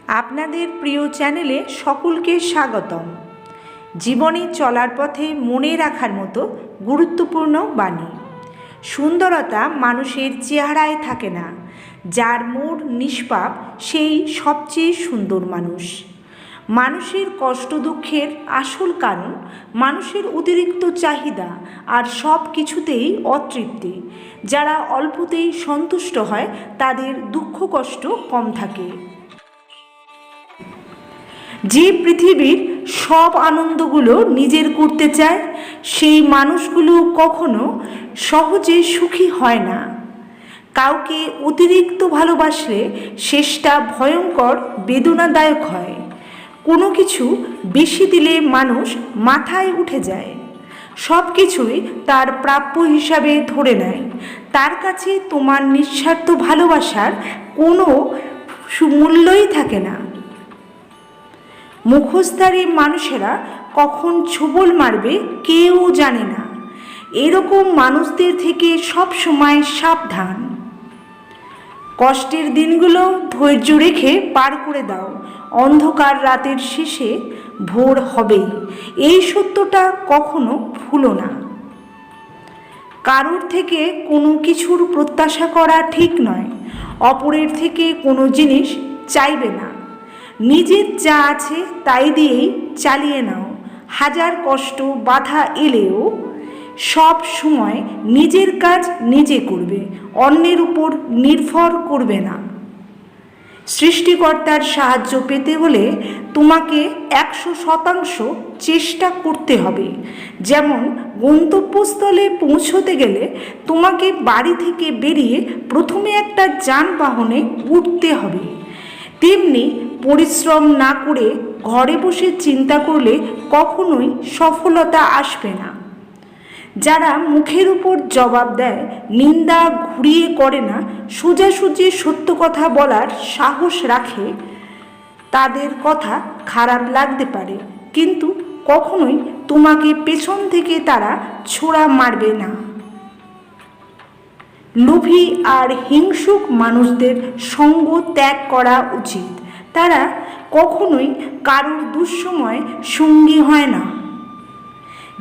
আপনাদের প্রিয় চ্যানেলে সকলকে স্বাগতম। জীবনে চলার পথে মনে রাখার মতো গুরুত্বপূর্ণ বাণী। সুন্দরতা মানুষের চেহারায় থাকে না, যার মন নিষ্পাপ সেই সবচেয়ে সুন্দর মানুষ। মানুষের কষ্ট দুঃখের আসল কারণ মানুষের অতিরিক্ত চাহিদা আর সব কিছুতেই অতৃপ্তি। যারা অল্পতেই সন্তুষ্ট হয় তাদের দুঃখ কষ্ট কম থাকে। যে পৃথিবীর সব আনন্দগুলো নিজের করতে চায় সেই মানুষগুলো কখনো সহজে সুখী হয় না। কাউকে অতিরিক্ত ভালোবাসলে শেষটা ভয়ঙ্কর বেদনাদায়ক হয়। কোনো কিছু বেশি দিলে মানুষ মাথায় উঠে যায়, সব কিছুই তার প্রাপ্য হিসাবে ধরে নেয়। তার কাছে তোমার নিঃস্বার্থ ভালোবাসার কোনো মূল্যই থাকে না। মুখোশধারী মানুষেরা কখন ছোবল মারবে কেউ জানে না। এরকম মানুষদের থেকে সব সময় সাবধান। কষ্টের দিনগুলো ধৈর্য রেখে পার করে দাও। অন্ধকার রাতের শেষে ভোর হবেই, এই সত্যটা কখনো ভুলো না। কারোর থেকে কোনো কিছুর প্রত্যাশা করা ঠিক নয়। অপরের থেকে কোনো জিনিস চাইবে না। নিজের যা আছে তাই দিয়েই চালিয়ে নাও। হাজার কষ্ট বাধা এলেও সব সময় নিজের কাজ নিজে করবে, অন্যের উপর নির্ভর করবে না। সৃষ্টিকর্তার সাহায্য পেতে হলে তোমাকে 100% চেষ্টা করতে হবে। যেমন গন্তব্যস্থলে পৌঁছতে গেলে তোমাকে বাড়ি থেকে বেরিয়ে প্রথমে একটা যানবাহনে উঠতে হবে, তেমনি পরিশ্রম না করে ঘরে বসে চিন্তা করলে কখনোই সফলতা আসবে না। যারা মুখের উপর জবাব দেয়, নিন্দা ঘুরিয়ে করে না, সোজাসুজি সত্য কথা বলার সাহস রাখে, তাদের কথা খারাপ লাগতে পারে, কিন্তু কখনোই তোমাকে পেছন থেকে তারা ছোড়া মারবে না। লোভী আর হিংসুক মানুষদের সঙ্গ ত্যাগ করা উচিত। তারা কখনোই কারোর দুঃসময় সঙ্গী হয় না।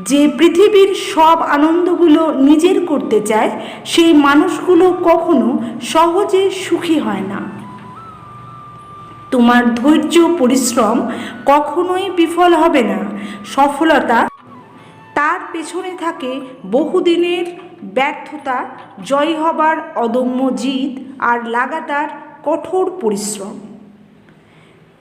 যে পৃথিবীর সব আনন্দগুলো নিজের করতে চায় সেই মানুষগুলো কখনো সহজে সুখী হয় না। তোমার ধৈর্য পরিশ্রম কখনোই বিফল হবে না। সফলতা তার পেছনে থাকে বহুদিনের ব্যর্থতা, জয়ী হবার অদম্য জিদ আর লাগাতার কঠোর পরিশ্রম।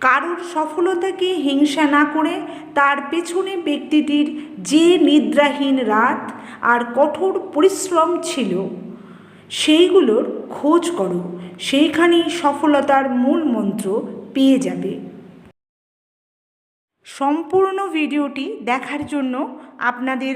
কারোর সফলতাকে হিংসা না করে তার পেছনে ব্যক্তিটির যে নিদ্রাহীন রাত আর কঠোর পরিশ্রম ছিল সেইগুলোর খোঁজ করো। সেইখানেই সফলতার মূল মন্ত্র পেয়ে যাবে। সম্পূর্ণ ভিডিওটি দেখার জন্য আপনাদের